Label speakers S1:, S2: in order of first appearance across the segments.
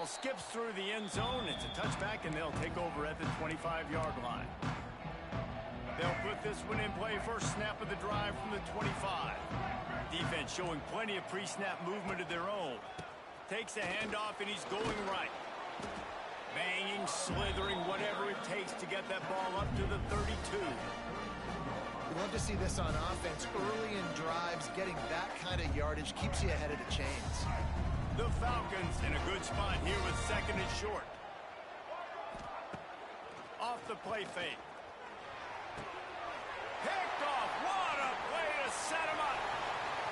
S1: skips through the end zone. It's a touchback, and they'll take over at the 25-yard line. They'll put this one in play first snap of the drive from the 25. Defense showing plenty of pre-snap movement of their own. Takes a handoff, and he's going right. Banging, slithering, whatever it takes to get that ball up to the 32.
S2: We love to see this on offense. Early in drives, getting that kind of yardage keeps you ahead of the chains.
S1: The Falcons in a good spot here with second and short. Off the play fake. Picked off. What a play to set him up.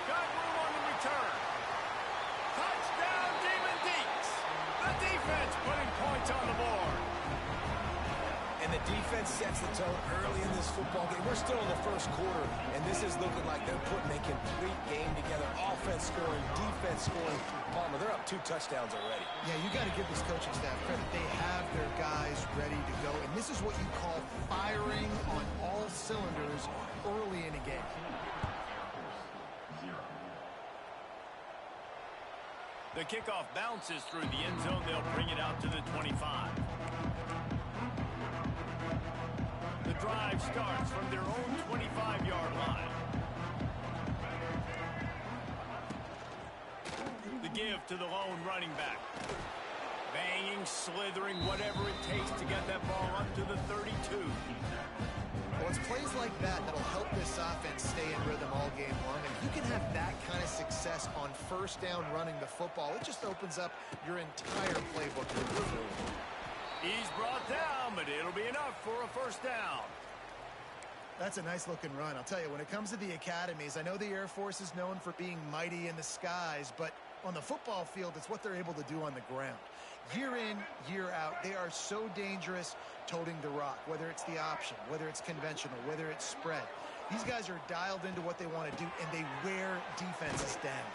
S1: Got room on the return. Touchdown, Demon Deeks. The defense putting points on the board.
S3: And the defense sets the tone early in this football game. We're still in the first quarter, and this is looking like they're putting a complete game together. Offense scoring, defense scoring. Palmer, they're up 2 touchdowns already.
S2: Yeah, you got to give this coaching staff credit. They have their guys ready to go, and this is what you call firing on all cylinders early in a game.
S1: The kickoff bounces through the end zone. They'll bring it out to the 25. The drive starts from their own 25-yard line. The give to the lone running back. Banging, slithering, whatever it takes to get that ball up to the 32.
S2: Well, it's plays like that that'll help this offense stay in rhythm all game long. And if you can have that kind of success on first down running the football, it just opens up your entire playbook moving forward.
S1: He's brought down, but it'll be enough for a first down.
S2: That's a nice-looking run. I'll tell you, when it comes to the academies, I know the Air Force is known for being mighty in the skies, but on the football field, it's what they're able to do on the ground. Year in, year out, they are so dangerous toting the rock, whether it's the option, whether it's conventional, whether it's spread. These guys are dialed into what they want to do, and they wear defenses down.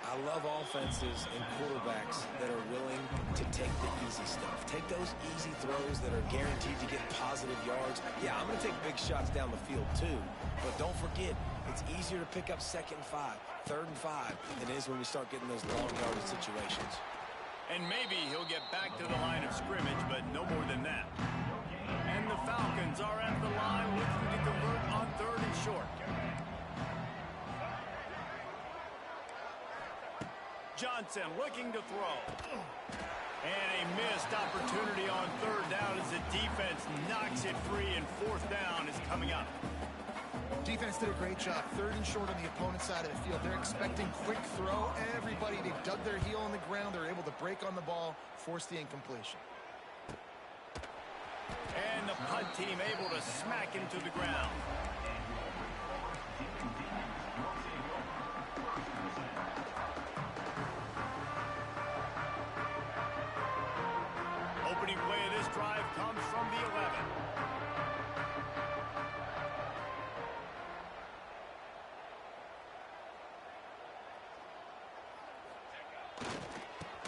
S3: I love offenses and quarterbacks that are willing to take the easy stuff. Take those easy throws that are guaranteed to get positive yards. Yeah, I'm going to take big shots down the field too, but don't forget, it's easier to pick up 2nd and 5, 3rd and 5 than it is when we start getting those long yardage situations.
S1: And maybe he'll get back to the line of scrimmage, but no more than that. And the Falcons are at the line looking to convert on 3rd and short. Johnson looking to throw. And a missed opportunity on 3rd down as the defense knocks it free, and 4th down is coming up.
S2: Defense did a great job. 3rd and short on the opponent's side of the field. They're expecting quick throw. Everybody, they dug their heel on the ground. They're able to break on the ball, force the incompletion.
S1: And the punt team able to smack him to the ground. Opening play of this drive comes from the 11.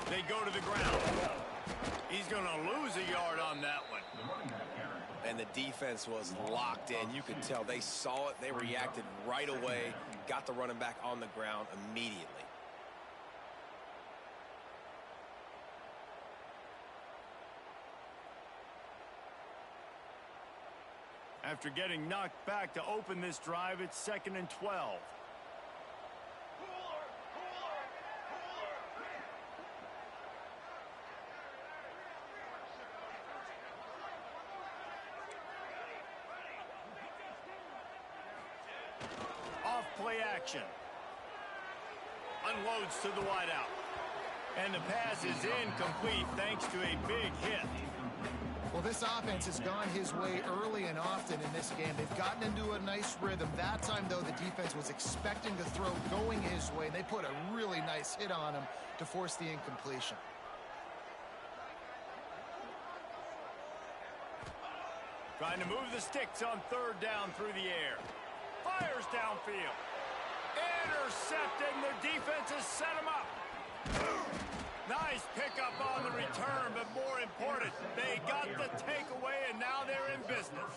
S1: They go to the ground. He's going to lose a yard on that one.
S3: And the defense was locked in. You could tell they saw it. They reacted right away. Got the running back on the ground immediately.
S1: After getting knocked back to open this drive, it's 2nd and 12. Off play action. Unloads to the wideout. And the pass is incomplete thanks to a big hit.
S2: Well, this offense has gone his way early and often in this game. They've gotten into a nice rhythm. That time, though, the defense was expecting to throw going his way. They put a really nice hit on him to force the incompletion.
S1: Trying to move the sticks on 3rd down through the air. Fires downfield. Intercepted, and the defense has set him up. Nice pickup on the return, but more important, they got the takeaway, and now they're in business.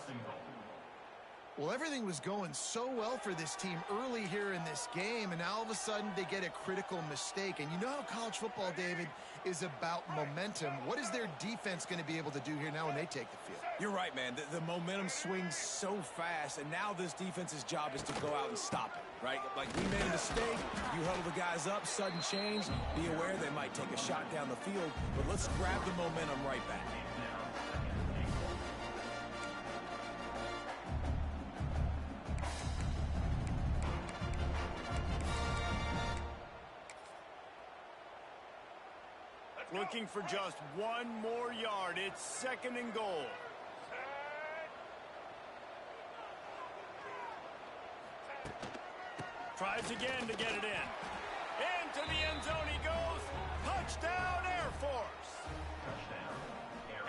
S2: Well, everything was going so well for this team early here in this game, and now all of a sudden they get a critical mistake. And you know how college football, David, is about momentum. What is their defense going to be able to do here now when they take the field?
S3: You're right, man. The momentum swings so fast, and now this defense's job is to go out and stop it, right? Like, we made a mistake, you huddle the guys up, sudden change, be aware they might take a shot down the field, but let's grab the momentum right back.
S1: Looking for just one more yard. It's 2nd and goal. Tries again to get it in. Into the end zone he goes. Touchdown, Air Force.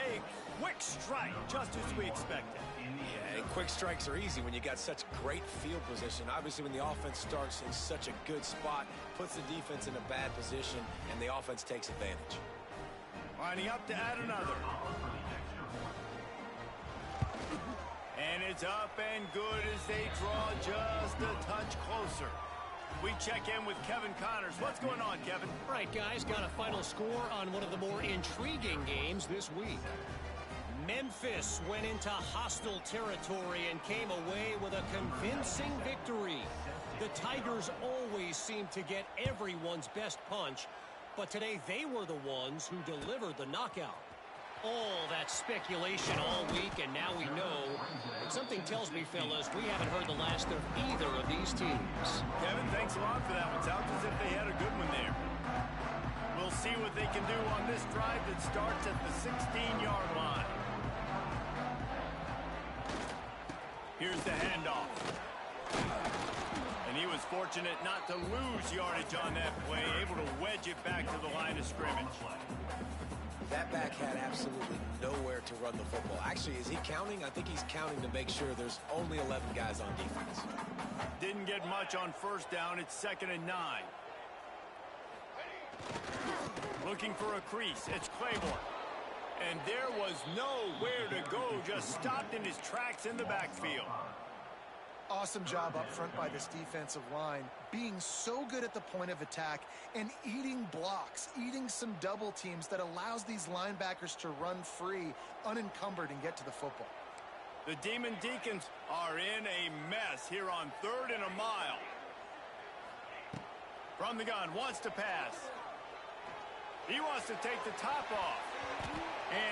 S1: A quick strike, just as we expected.
S3: Yeah, and quick strikes are easy when you got such great field position. Obviously, when the offense starts in such a good spot, puts the defense in a bad position, and the offense takes advantage.
S1: Lining up to add another. And it's up and good as they draw just a touch closer. We check in with Kevin Connors. What's going on, Kevin?
S4: Right, guys, got a final score on one of the more intriguing games this week. Memphis went into hostile territory and came away with a convincing victory. The Tigers always seem to get everyone's best punch, but today they were the ones who delivered the knockout. All that speculation all week, and now we know. But something tells me, fellas, we haven't heard the last of either of these teams.
S1: Kevin, thanks a lot for that one. Sounds as if they had a good one there. We'll see what they can do on this drive that starts at the 16-yard line. Here's the handoff. And he was fortunate not to lose yardage on that play, able to wedge it back to the line of scrimmage.
S3: That back had absolutely nowhere to run the football. Actually, is he counting? I think he's counting to make sure there's only 11 guys on defense.
S1: Didn't get much on first down. It's 2nd and 9. Looking for a crease. It's Claiborne. And there was nowhere to go. Just stopped in his tracks in the backfield.
S2: Awesome job up front by this defensive line, being so good at the point of attack and eating blocks, eating some double teams that allows these linebackers to run free, unencumbered, and get to the football.
S1: The Demon Deacons are in a mess here on 3rd and a mile. From the gun, wants to pass. He wants to take the top off.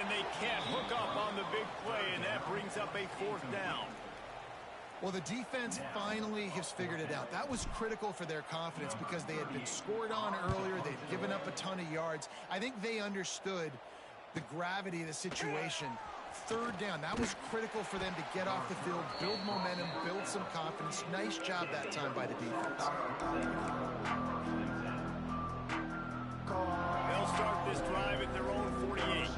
S1: And they can't hook up on the big play, and that brings up a 4th down.
S2: Well, the defense finally has figured it out. That was critical for their confidence because they had been scored on earlier. They'd given up a ton of yards. I think they understood the gravity of the situation. 3rd down, that was critical for them to get off the field, build momentum, build some confidence. Nice job that time by the defense.
S1: They'll start this drive at their own 48.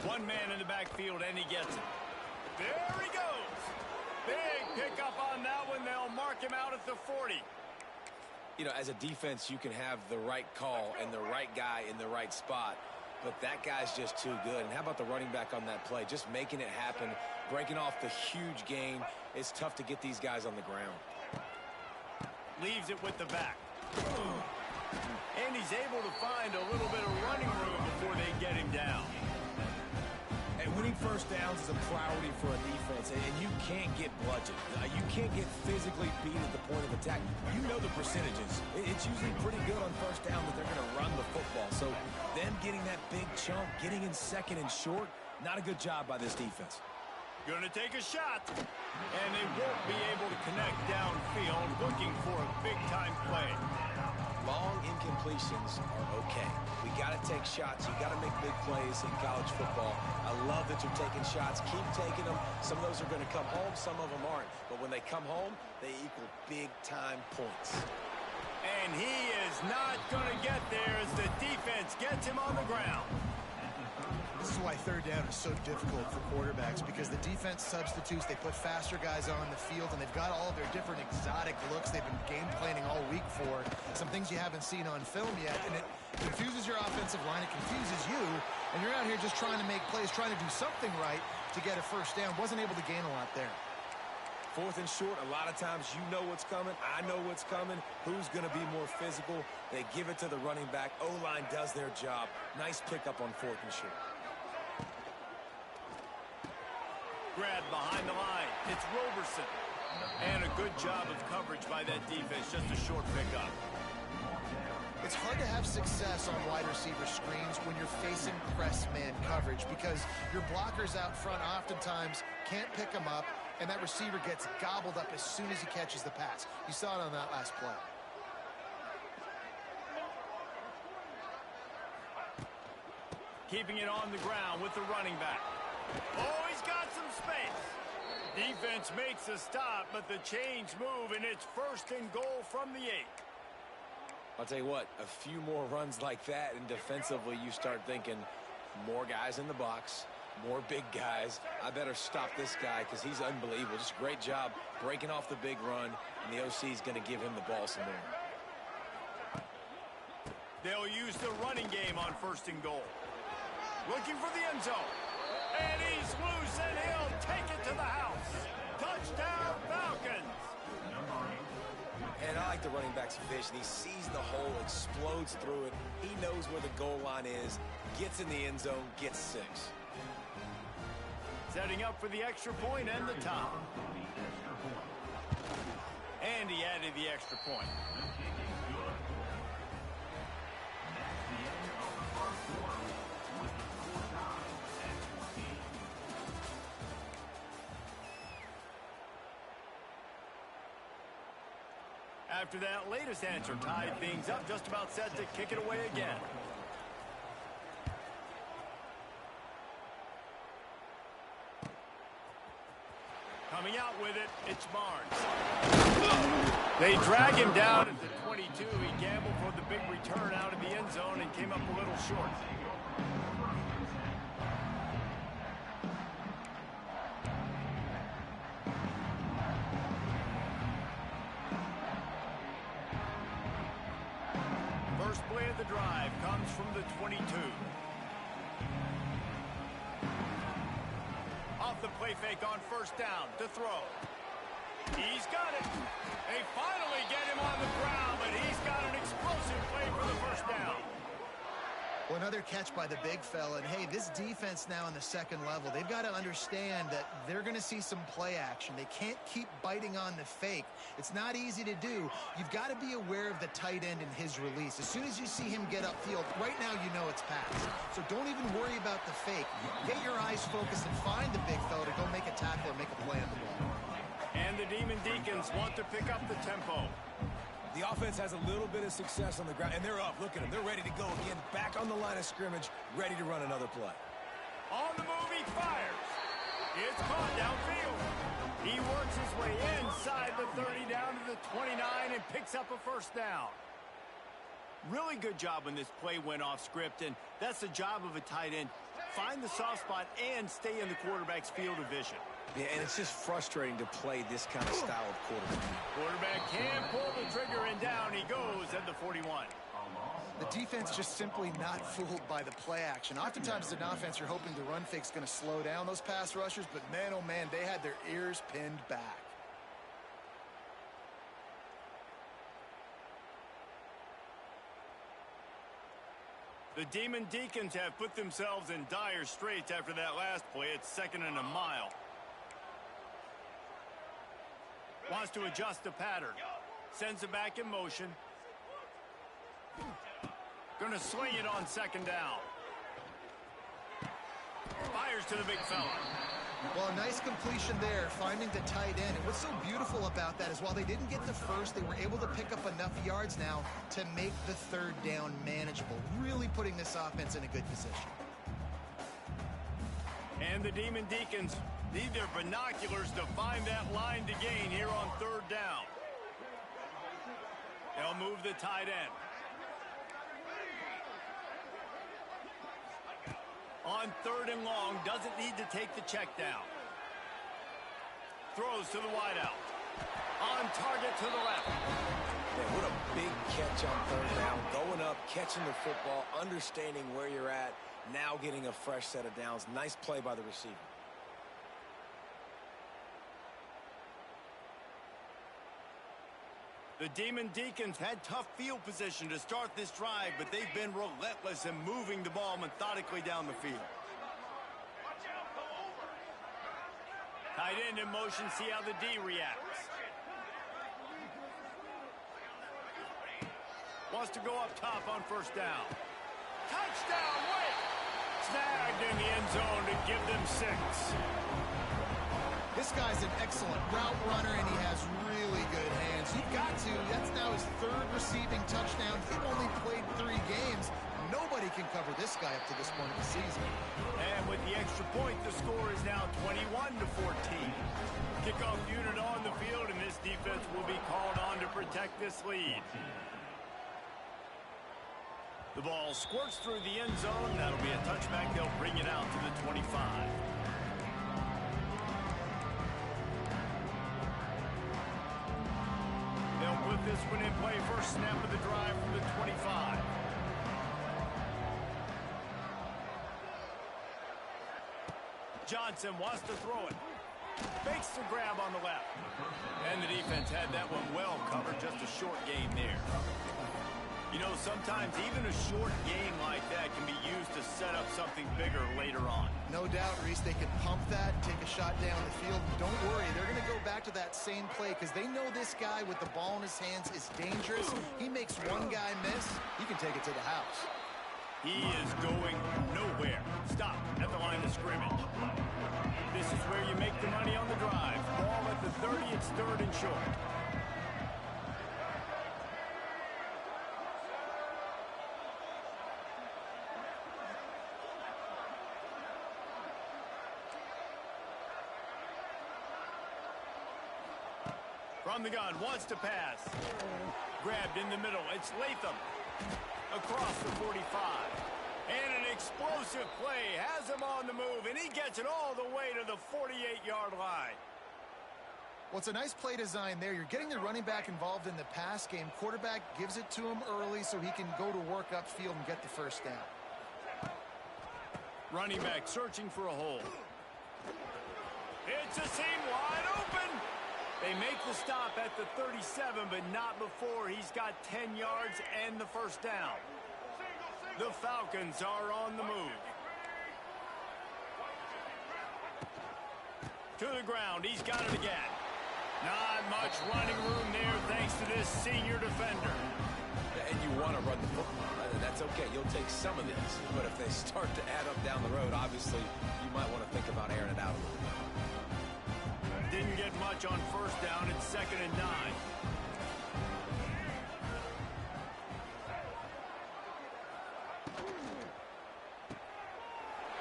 S1: One man in the backfield, and he gets it. There he goes. Big pickup on that one. They'll mark him out at the 40.
S3: You know, as a defense, you can have the right call and the right guy in the right spot, but that guy's just too good. And how about the running back on that play? Just making it happen, breaking off the huge gain. It's tough to get these guys on the ground.
S1: Leaves it with the back. And he's able to find a little bit of running room before they get him down.
S3: And winning first downs is a priority for a defense, and you can't get bludgeoned. You can't get physically beat at the point of attack. You know the percentages. It's usually pretty good on first down that they're going to run the football. So them getting that big chunk, getting in 2nd and short, not a good job by this defense.
S1: Going to take a shot, and they won't be able to connect downfield, looking for a big-time play.
S3: Long incompletions are okay. We got to take shots. You got to make big plays in college football. I love that you're taking shots. Keep taking them. Some of those are going to come home. Some of them aren't. But when they come home, they equal big-time points.
S1: And he is not going to get there as the defense gets him on the ground.
S2: This is why 3rd down is so difficult for quarterbacks, because the defense substitutes. They put faster guys on the field, and they've got all of their different exotic looks they've been game planning all week for. Some things you haven't seen on film yet, and it confuses your offensive line. It confuses you, And you're out here just trying to make plays, trying to do something right to get a first down. Wasn't able to gain a lot there.
S3: 4th and short, a lot of times you know what's coming. I know what's coming. Who's going to be more physical? They give it to the running back. O-line does their job. Nice pickup on 4th and short.
S1: Grab behind the line. It's Roberson. And a good job of coverage by that defense. Just a short pickup.
S2: It's hard to have success on wide receiver screens when you're facing press man coverage because your blockers out front oftentimes can't pick them up, and that receiver gets gobbled up as soon as he catches the pass. You saw it on that last play.
S1: Keeping it on the ground with the running back. Oh, he's got some space. Defense makes a stop, but the chains move, and it's 1st and goal from the 8.
S3: I'll tell you what, a few more runs like that, and defensively you start thinking more guys in the box, more big guys. I better stop this guy because he's unbelievable. Just a great job breaking off the big run, and the OC is going to give him the ball some more.
S1: They'll use the running game on 1st and goal. Looking for the end zone. And he's loose, and he'll take it to the house. Touchdown, Falcons.
S3: And I like the running back's vision. He sees the hole, explodes through it. He knows where the goal line is, gets in the end zone, gets 6.
S1: Setting up for the extra point and the top. And he added the extra point. After that latest answer tied things up, just about set to kick it away again. Coming out with it, it's Barnes. They drag him down at the 22. He gambled for the big return out of the end zone and came up a little short. First play of the drive comes from the 22. Off the play fake on 1st down to throw. He's got it. They finally get him on the ground, but he's got an explosive play for the 1st down.
S2: Well, another catch by the big fella. And, hey, this defense now in the 2nd level, they've got to understand that they're going to see some play action. They can't keep biting on the fake. It's not easy to do. You've got to be aware of the tight end and his release. As soon as you see him get upfield, right now you know it's pass. So don't even worry about the fake. Get your eyes focused and find the big fella to go make a tackle or make a play on the ball.
S1: And the Demon Deacons want to pick up the tempo.
S3: The offense has a little bit of success on the ground, and they're up. Look at them. They're ready to go again. Back on the line of scrimmage, ready to run another play.
S1: On the move, he fires. It's caught downfield. He works his way inside the 30 down to the 29 and picks up a 1st down. Really good job when this play went off script, and that's the job of a tight end. Find the soft spot and stay in the quarterback's field of vision.
S3: Yeah, and it's just frustrating to play this kind of style of quarterback.
S1: Quarterback can pull the trigger, and down he goes at the 41.
S2: The defense just simply not fooled by the play action. Oftentimes as an offense, you're hoping the run fake's going to slow down those pass rushers, but man, oh man, they had their ears pinned back.
S1: The Demon Deacons have put themselves in dire straits after that last play. It's 2nd and a mile. Wants to adjust the pattern. Sends it back in motion. Gonna swing it on 2nd down. Fires to the big fella.
S2: Well, a nice completion there, finding the tight end. And what's so beautiful about that is while they didn't get the first, they were able to pick up enough yards now to make the 3rd down manageable, really putting this offense in a good position.
S1: And the Demon Deacons need their binoculars to find that line to gain here on 3rd down. They'll move the tight end. On 3rd and long, doesn't need to take the check down. Throws to the wideout. On target to the left.
S3: Man, what a big catch on 3rd down. Going up, catching the football, understanding where you're at. Now getting a fresh set of downs. Nice play by the receiver.
S1: The Demon Deacons had tough field position to start this drive, but they've been relentless in moving the ball methodically down the field. Tight end in motion, see how the D reacts. Wants to go up top on first down. Touchdown, Wake! Snagged in the end zone to give them 6.
S2: This guy's an excellent route runner, and he has really good hands. You've got to. That's now his 3rd receiving touchdown. He only played 3 games. Nobody can cover this guy up to this point of the season.
S1: And with the extra point, the score is now 21-14. Kickoff unit on the field, and this defense will be called on to protect this lead. The ball squirts through the end zone. That'll be a touchback. They'll bring it out to the 25. They'll put this one in play. First snap of the drive from the 25. Johnson wants to throw it. Fakes the grab on the left. And the defense had that one well covered. Just a short gain there. You know, sometimes even a short game like that can be used to set up something bigger later on.
S2: No doubt, Reese, they can pump that, take a shot down the field. Don't worry, they're going to go back to that same play because they know this guy with the ball in his hands is dangerous. He makes one guy miss, he can take it to the house.
S1: He is going nowhere. Stop at the line of scrimmage. This is where you make the money on the drive. Ball at the 30, it's 3rd and short. From the gun, wants to pass. Grabbed in the middle, it's Latham. Across the 45. And an explosive play, has him on the move, and he gets it all the way to the 48-yard line.
S2: Well, it's a nice play design there. You're getting the running back involved in the pass game. Quarterback gives it to him early so he can go to work upfield and get the first down.
S1: Running back searching for a hole. It's a seam wide open. They make the stop at the 37, but not before he's got 10 yards and the first down. The Falcons are on the move. To the ground, he's got it again. Not much running room there thanks to this senior defender.
S3: And you want to run the football. That's okay. You'll take some of this. But if they start to add up down the road, obviously, you might want to think about airing it out a little bit.
S1: Didn't get much on first down. It's 2nd and 9.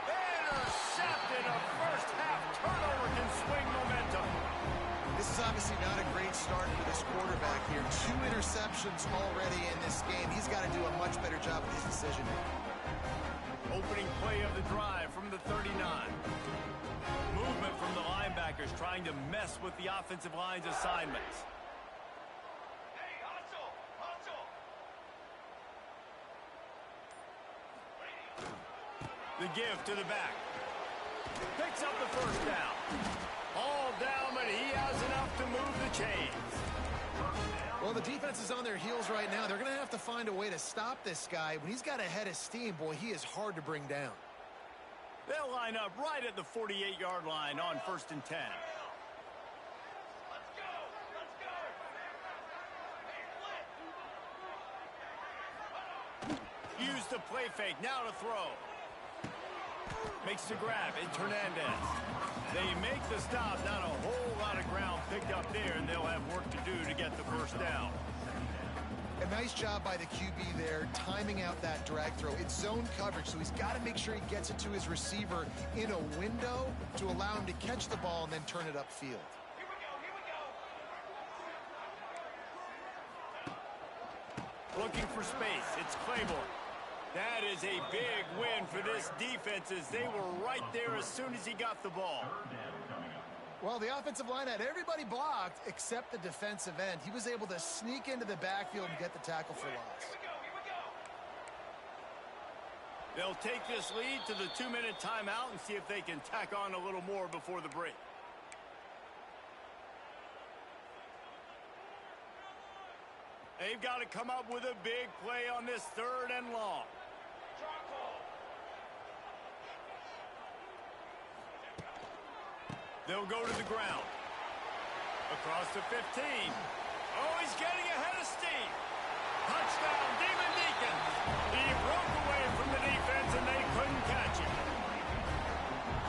S1: Intercepted. A first-half turnover can swing momentum.
S2: This is obviously not a great start for this quarterback here. 2 interceptions already in this game. He's got to do a much better job with his decision-making.
S1: Opening play of the drive from the 39. Movement from the linebackers trying to mess with the offensive line's assignments. The give to the back. Picks up the first down. All down, but he has enough to move the chains.
S2: Well, the defense is on their heels right now. They're going to have to find a way to stop this guy. When he's got a head of steam, boy, he is hard to bring down.
S1: They'll line up right at the 48-yard line on 1st and 10. Use the play fake, now to throw. Makes the grab, it's Hernandez. They make the stop, not a whole lot of ground picked up there, and they'll have work to do to get the first down.
S2: A nice job by the QB there, timing out that drag throw. It's zone coverage, so he's got to make sure he gets it to his receiver in a window to allow him to catch the ball and then turn it upfield.
S1: Looking for space, it's Claiborne. That is a big win for this defense as they were right there as soon as he got the ball.
S2: Well, the offensive line had everybody blocked except the defensive end. He was able to sneak into the backfield and get the tackle for loss.
S1: They'll take this lead to the 2-minute timeout and see if they can tack on a little more before the break. They've got to come up with a big play on this 3rd and long. They'll go to the ground. Across the 15. Oh, he's getting ahead of steam. Touchdown, Demon Deacons. He broke away from the defense, and they couldn't catch him.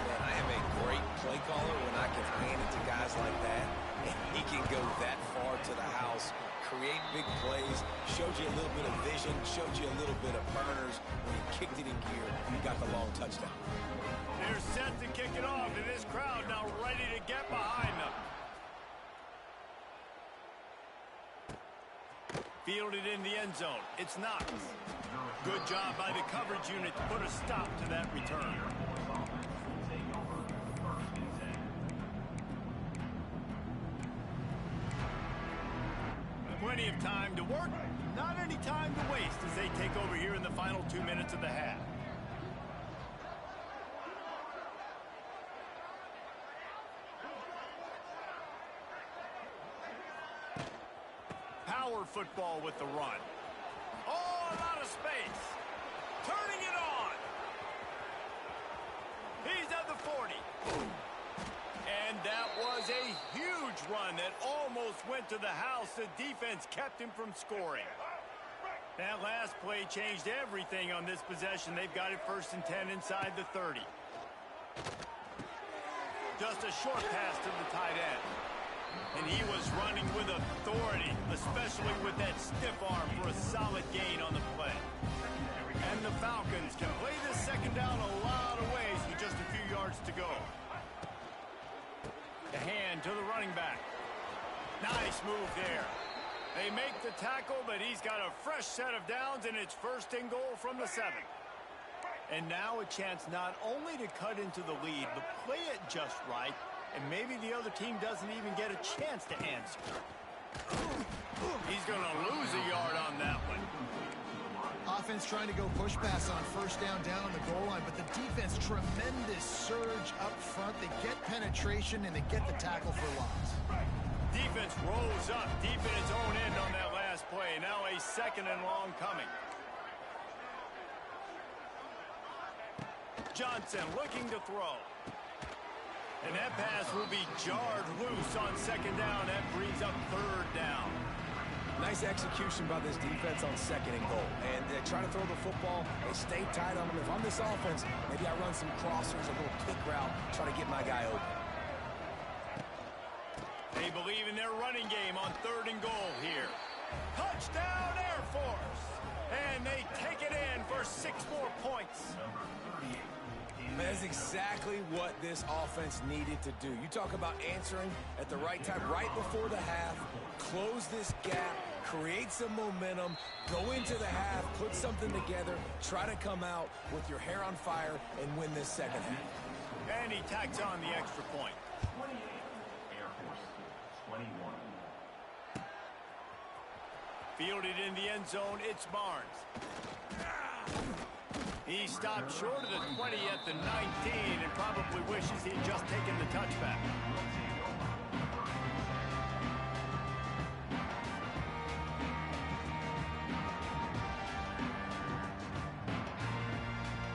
S3: Man, I am a great play caller when I can hand it to guys like that. And he can go that far to the house, create big plays, showed you a little bit of vision, showed you a little bit of burners. When he kicked it in gear, he got the long touchdown.
S1: They're set to kick it off, and this crowd now ready to get behind them. Fielded in the end zone. It's Knox. Good job by the coverage unit to put a stop to that return. Plenty of time to work, not any time to waste as they take over here in the final 2 minutes of the half. Power football with the run. Oh, a lot of space. Turning it on. He's at the 40. And that was a huge run that almost went to the house. The defense kept him from scoring. That last play changed everything on this possession. They've got it 1st and 10 inside the 30. Just a short pass to the tight end. And he was running with authority, especially with that stiff arm for a solid gain on the play. And the Falcons can play this 2nd down a lot of ways with just a few yards to go. The hand to the running back. Nice move there. They make the tackle, but he's got a fresh set of downs, and it's 1st and goal from the 7. And now a chance not only to cut into the lead, but play it just right, and maybe the other team doesn't even get a chance to answer. He's going to lose a yard on that one.
S2: Offense trying to go push pass on 1st down on the goal line, but the defense, tremendous surge up front. They get penetration, and they get the tackle for loss.
S1: Defense rolls up deep in its own end on that last play. Now a 2nd and long coming. Johnson looking to throw. And that pass will be jarred loose on 2nd down. That brings up 3rd down.
S3: Nice execution by this defense on 2nd and goal. And they try to throw the football. They stay tight on them. If I'm this offense, maybe I run some crossers, a little kick route, try to get my guy open.
S1: They believe in their running game on 3rd and goal here. Touchdown, Air Force! And they take it in for 6 more points.
S3: That's exactly what this offense needed to do. You talk about answering at the right time, right before the half, close this gap, create some momentum, go into the half, put something together, try to come out with your hair on fire and win this 2nd half.
S1: And he tacks on the extra point.
S5: 28, Air Force 21.
S1: Fielded in the end zone, it's Barnes. He stopped short of the 20 at the 19 and probably wishes he had just taken the touchback.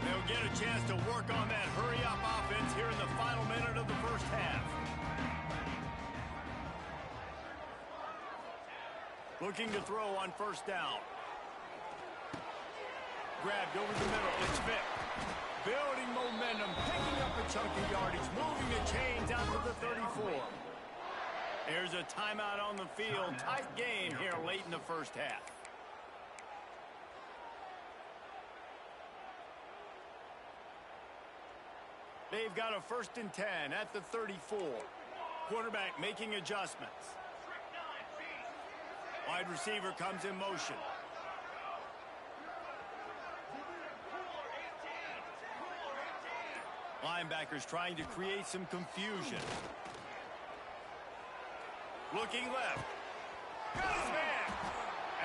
S1: They'll get a chance to work on that hurry-up offense here in the final minute of the 1st half. Looking to throw on 1st down. Grabbed over the middle. It's Vick. Building momentum, picking up a chunk of yardage, moving the chains out to the 34. There's a timeout on the field. Tight game here late in the 1st half. They've got a 1st and 10 at the 34. Quarterback making adjustments. Wide receiver comes in motion. Linebackers trying to create some confusion. Looking left. Got his man.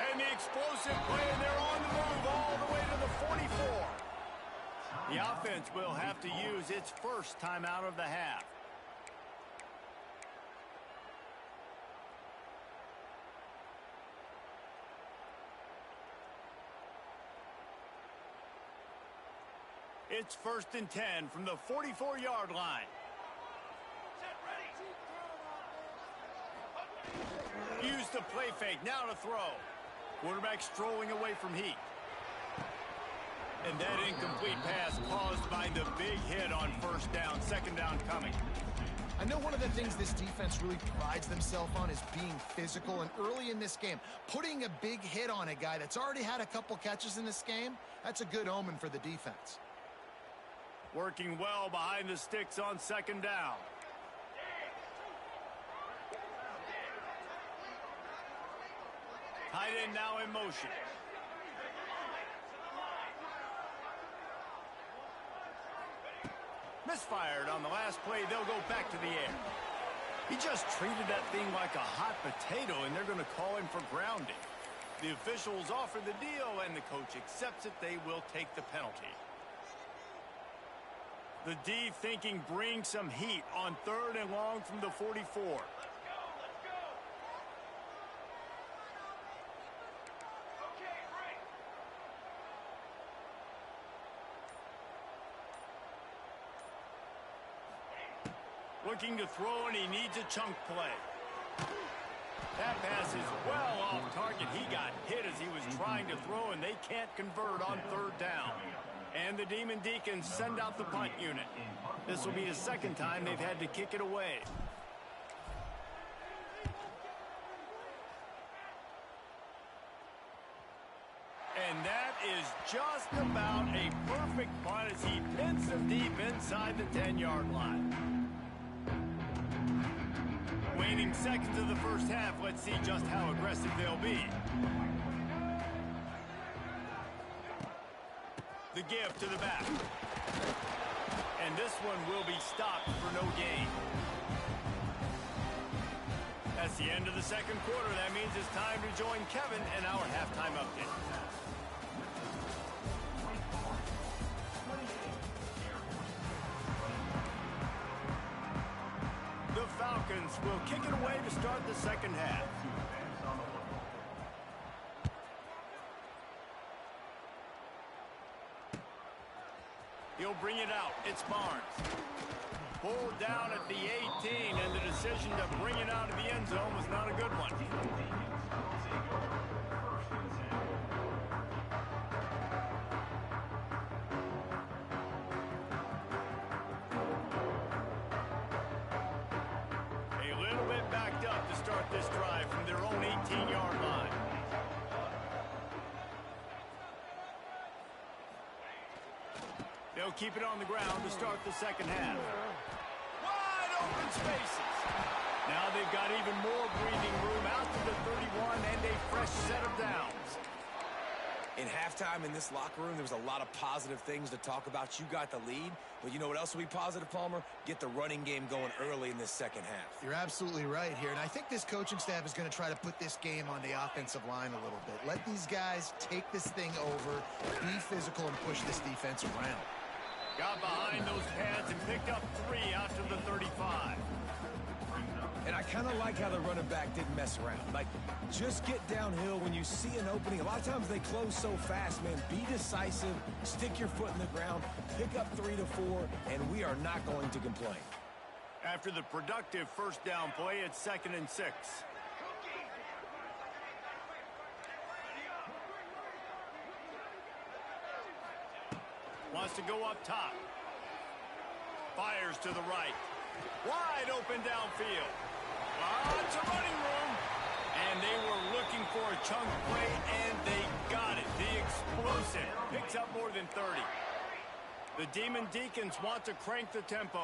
S1: And the explosive play, and they're on the move all the way to the 44. The offense will have to use its first timeout of the half. It's 1st and 10 from the 44-yard line. Use the play fake, now to throw. Quarterback strolling away from heat. And that incomplete pass caused by the big hit on 1st down, 2nd down coming.
S2: I know one of the things this defense really prides themselves on is being physical, and early in this game, putting a big hit on a guy that's already had a couple catches in this game, that's a good omen for the defense.
S1: Working well behind the sticks on 2nd down. Tight end now in motion. Misfired on the last play. They'll go back to the air. He just treated that thing like a hot potato, and they're going to call him for grounding. The officials offer the deal, and the coach accepts it. They will take the penalty. The D thinking bring some heat on 3rd and long from the 44. Looking to throw, and he needs a chunk play. That pass is well off target. He got hit as he was trying to throw, and they can't convert on 3rd down. And the Demon Deacons send out the punt unit. This will be the 2nd time they've had to kick it away. And that is just about a perfect punt as he pins them deep inside the 10-yard line. Waning seconds of the 1st half. Let's see just how aggressive they'll be. The give to the back. And this one will be stopped for no gain. That's the end of the 2nd quarter. That means it's time to join Kevin in our halftime update. The Falcons will kick it away to start the 2nd half. He'll bring it out. It's Barnes. Pulled down at the 18, and the decision to bring it out of the end zone was not a good one. A little bit backed up to start this drive from their own 18-yard line. They'll keep it on the ground to start the 2nd half. Wide open spaces. Now they've got even more breathing room out to the 31 and a fresh set of downs.
S3: In halftime in this locker room, there was a lot of positive things to talk about. You got the lead, but you know what else will be positive, Palmer? Get the running game going early in this 2nd half.
S2: You're absolutely right here, and I think this coaching staff is going to try to put this game on the offensive line a little bit. Let these guys take this thing over, be physical, and push this defense around.
S1: Got behind those pads and picked up 3 out to the 35.
S3: And I kind of like how the running back didn't mess around. Like, just get downhill when you see an opening. A lot of times they close so fast, man. Be decisive, stick your foot in the ground, pick up 3 to 4, and we are not going to complain.
S1: After the productive 1st down play, it's 2nd and 6. Wants to go up top. Fires to the right. Wide open downfield. Lots of running room. And they were looking for a chunk play, and they got it. The explosive picks up more than 30. The Demon Deacons want to crank the tempo.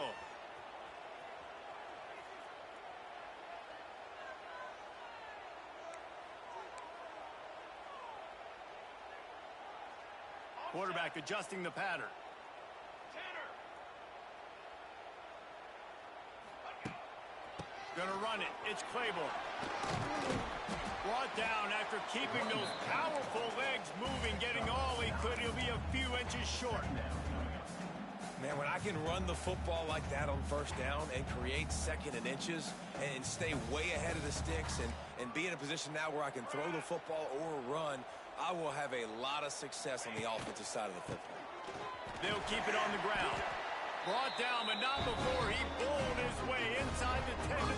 S1: Quarterback adjusting the pattern. Gonna run it. It's Claiborne. Brought down after keeping those powerful legs moving, getting all he could. He'll be a few inches short.
S3: can run the football like that on first down and create second and inches and stay way ahead of the sticks and be in a position now where I can throw the football or run, I will have a lot of success on the offensive side of the football.
S1: They'll keep it on the ground. Brought down, but not before he bowled his way inside the 10 to the 8.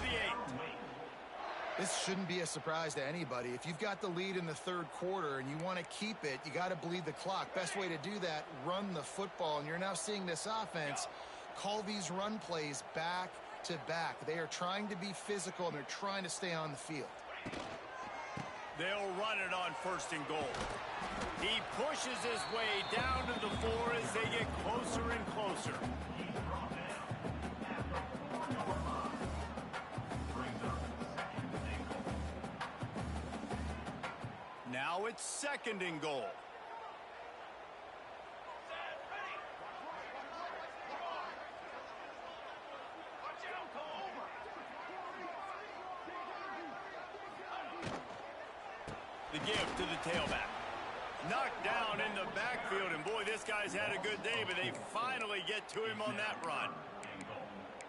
S2: This shouldn't be a surprise to anybody. If you've got the lead in the third quarter and you want to keep it, you got to bleed the clock. Best way to do that, run the football. And you're now seeing this offense call these run plays back to back. They are trying to be physical, and they're trying to stay on the field.
S1: They'll run it on first and goal. He pushes his way down to the 4 as they get closer and closer. Now it's second and goal. The give to the tailback. Knocked down in the backfield, and boy, this guy's had a good day, but they finally get to him on that run.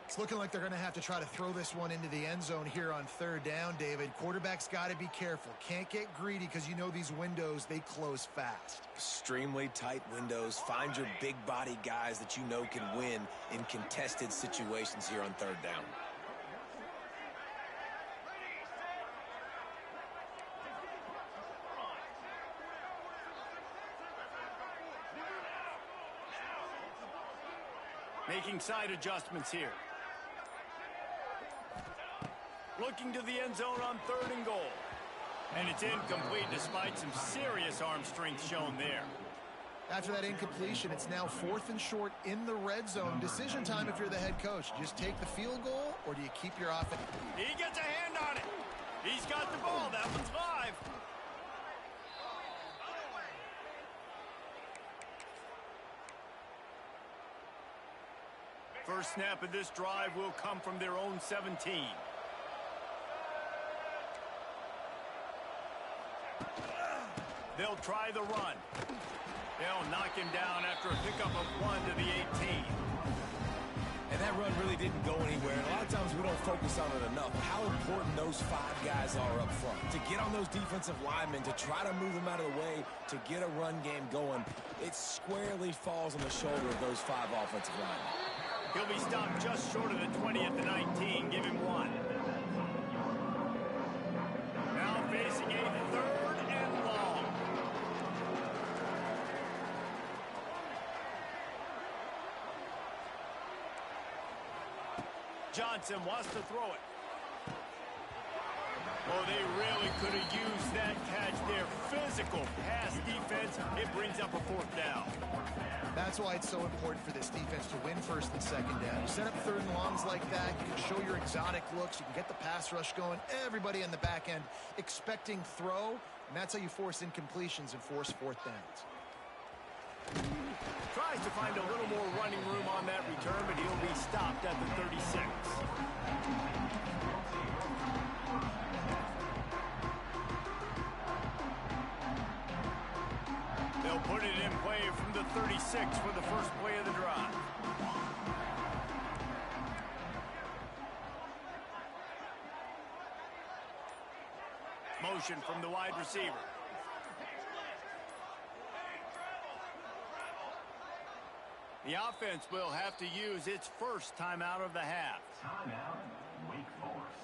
S2: It's looking like they're going to have to try to throw this one into the end zone here on third down, David. Quarterback's got to be careful. Can't get greedy because you know these windows, they close fast.
S3: Extremely tight windows. Find your big body guys that you know can win in contested situations here on third down.
S1: Making side adjustments here. Looking to the end zone on third and goal. And it's incomplete despite some serious arm strength shown there.
S2: After that incompletion, it's now 4th and short in the red zone. Decision time if you're the head coach. Just take the field goal, or do you keep your offense?
S1: He gets a hand on it. He's got the ball. That one's live. First snap of this drive will come from their own 17. They'll try the run. They'll knock him down after a pickup of 1 to the 18.
S3: And that run really didn't go anywhere. And a lot of times we don't focus on it enough. How important those 5 guys are up front. To get on those defensive linemen, to try to move them out of the way, to get a run game going, it squarely falls on the shoulder of those 5 offensive linemen.
S1: He'll be stopped just short of the 20 at the 19. Give him 1. Now facing a third and long. Johnson wants to throw it. Oh, they really could have used that catch there. Physical pass defense. It brings up a 4th down.
S2: That's why it's so important for this defense to win first and second down. You set up third and longs like that, you can show your exotic looks, you can get the pass rush going, everybody in the back end expecting throw, and that's how you force incompletions and force 4th downs.
S1: Tries to find a little more running room on that return, but he'll be stopped at the 36. They'll put it in play from the 36 for the first play of the drive. Motion from the wide receiver. The offense will have to use its first timeout of the half.
S5: Timeout, Wake Forest.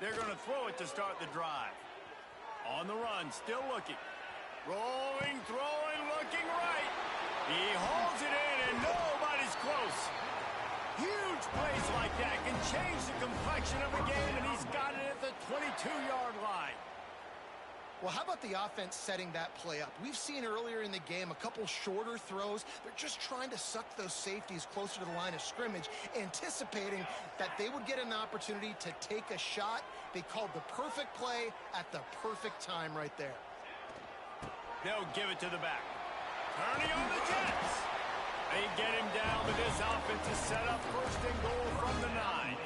S1: They're going to throw it to start the drive. On the run, still looking. Rolling, throwing, looking right. He holds it in, and nobody's close. Huge plays like that can change the complexion of a game, and he's got it at the 22-yard line.
S2: Well, how about the offense setting that play up? We've seen earlier in the game a couple shorter throws. They're just trying to suck those safeties closer to the line of scrimmage, anticipating that they would get an opportunity to take a shot. They called the perfect play at the perfect time right there.
S1: They'll give it to the back. Turning on the Jets. They get him down, but this offense is set up first and goal from the 9.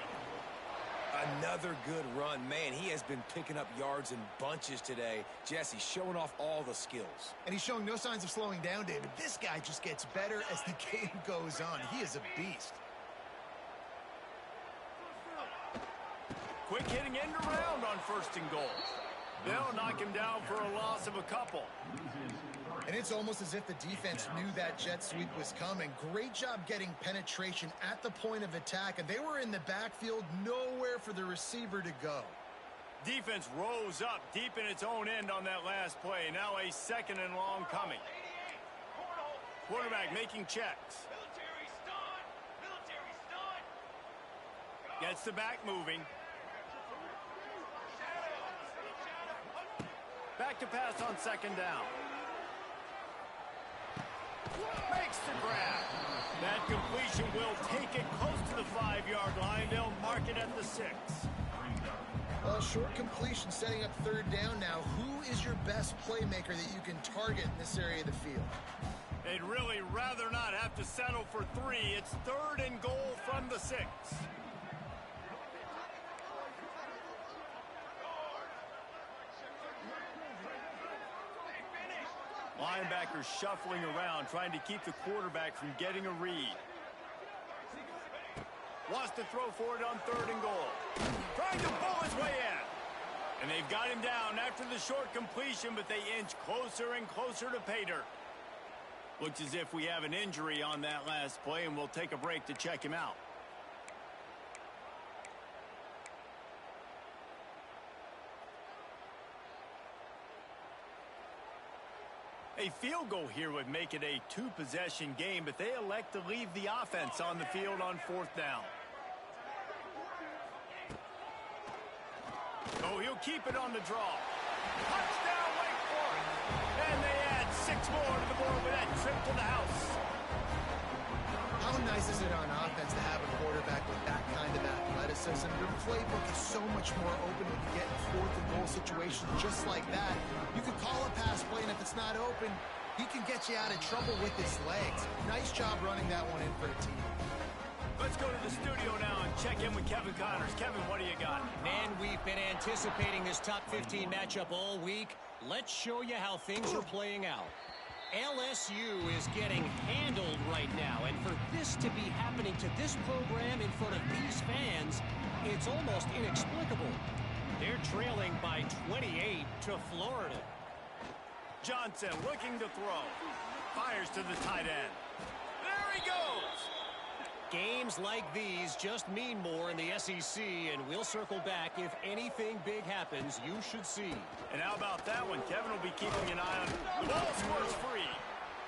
S3: Another good run. Man, he has been picking up yards in bunches today. Jesse showing off all the skills.
S2: And he's showing no signs of slowing down, David. This guy just gets better as the game goes on. He is a beast.
S1: Quick hitting end around on first and goal. They'll knock him down for a loss of a couple.
S2: And it's almost as if the defense knew that jet sweep was coming. Great job getting penetration at the point of attack, and they were in the backfield, nowhere for the receiver to go.
S1: Defense rose up deep in its own end on that last play. Now a second and long coming. Quarterback making checks. Gets the back moving. Back to pass on second down. Makes the grab. That completion will take it close to the 5-yard line. They'll mark it at the 6.
S2: Well, short completion setting up third down now. Who is your best playmaker that you can target in this area of the field?
S1: They'd really rather not have to settle for 3. It's third and goal from the 6. Linebackers shuffling around, trying to keep the quarterback from getting a read. Wants to throw for it on third and goal. Trying to pull his way in. And they've got him down after the short completion, but they inch closer and closer to pay dirt. Looks as if we have an injury on that last play, and we'll take a break to check him out. A field goal here would make it a 2-possession game, but they elect to leave the offense on the field on fourth down. Oh, he'll keep it on the draw. Touchdown, Wake Forest. And they add 6 more to the board with that trip to the house.
S2: How nice is it on offense to have a quarterback with that kind of athleticism? Your playbook is so much more open when you get in fourth and goal situations just like that. You can call a pass play, and if it's not open, he can get you out of trouble with his legs. Nice job running that one in for a team.
S1: Let's go to the studio now and check in with Kevin Connors. Kevin, what do you got?
S4: Man, we've been anticipating this top 15 matchup all week. Let's show you how things are playing out. LSU is getting handled right now, and for this to be happening to this program in front of these fans, it's almost inexplicable. They're trailing by 28 to Florida.
S1: Johnson looking to throw. Fires to the tight end. There he goes!
S4: Games like these just mean more in the SEC, and we'll circle back if anything big happens you should see.
S1: And how about that one? Kevin will be keeping an eye on it. The ball squirts free.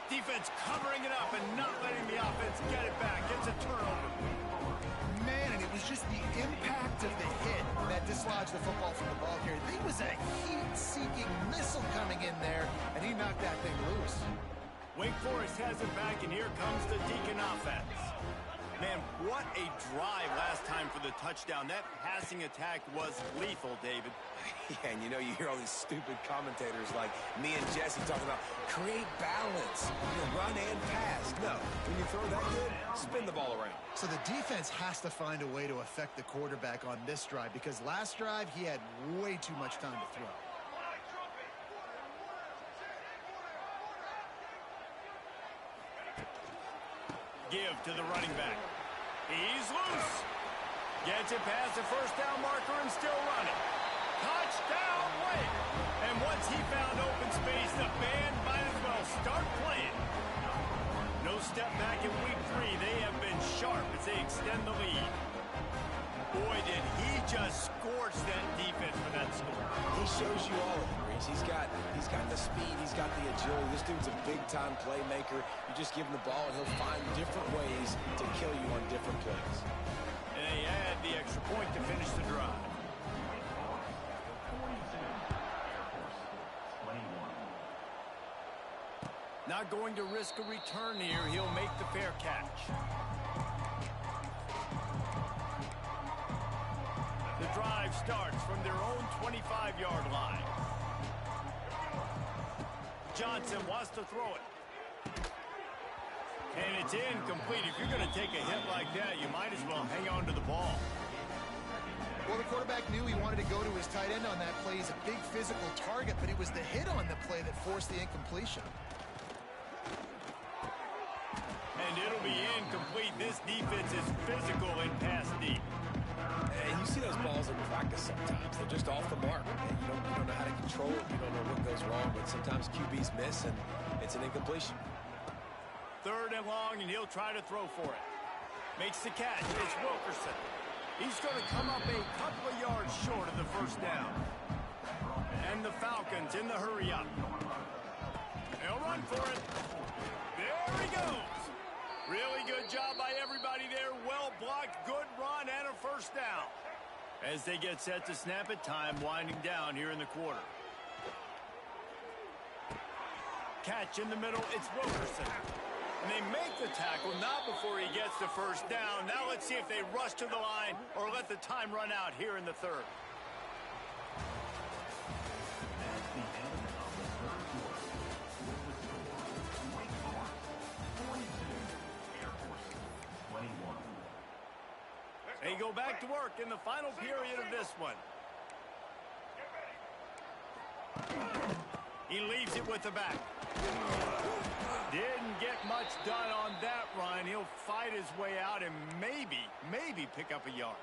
S1: Defense covering it up and not letting the offense get it back. It's a turnover.
S2: Man, and it was just the impact of the hit that dislodged the football from the ball carrier. There was a heat-seeking missile coming in there, and he knocked that thing loose.
S1: Wake Forest has it back, and here comes the Deacon offense. Man, what a drive last time for the touchdown. That passing attack was lethal, David.
S3: Yeah, and you know, you hear all these stupid commentators like me and Jesse talking about create balance, run and pass. No, when you throw that good, spin the ball around.
S2: So the defense has to find a way to affect the quarterback on this drive, because last drive he had way too much time to throw.
S1: Give to the running back. He's loose. Gets it past the first down marker and still running. Touchdown, Wake. And once he found open space, the band might as well start playing. No step back in week 3. They have been sharp as they extend the lead. Boy, did he just score torched that defense for that score.
S3: He shows you all of it, Reese. He's got the speed. He's got the agility. This dude's a big-time playmaker. You just give him the ball, and he'll find different ways to kill you on different plays.
S1: And they add the extra point to finish the drive. Not going to risk a return here. He'll make the fair catch. The drive starts from their own 25-yard line. Johnson wants to throw it. And it's incomplete. If you're going to take a hit like that, you might as well hang on to the ball.
S2: Well, the quarterback knew he wanted to go to his tight end on that play. He's a big physical target, but it was the hit on the play that forced the incompletion.
S1: And it'll be incomplete. This defense is physical in pass deep.
S3: And you see those balls in practice sometimes. They're just off the mark. And you don't know how to control it. You don't know what goes wrong. But sometimes QBs miss, and it's an incompletion.
S1: 3rd and long, and he'll try to throw for it. Makes the catch. It's Wilkerson. He's going to come up a couple of yards short of the first down. And the Falcons in the hurry-up. They'll run for it. There he goes. Really good job by everybody there. Well blocked, good run, and a first down. As they get set to snap it, time winding down here in the quarter. Catch in the middle, it's Wilkerson. And they make the tackle, not before he gets the first down. Now let's see if they rush to the line or let the time run out here in the 3rd. They go back to work in the final period of this one. He leaves it with the back. Didn't get much done on that run. He'll fight his way out and maybe pick up a yard.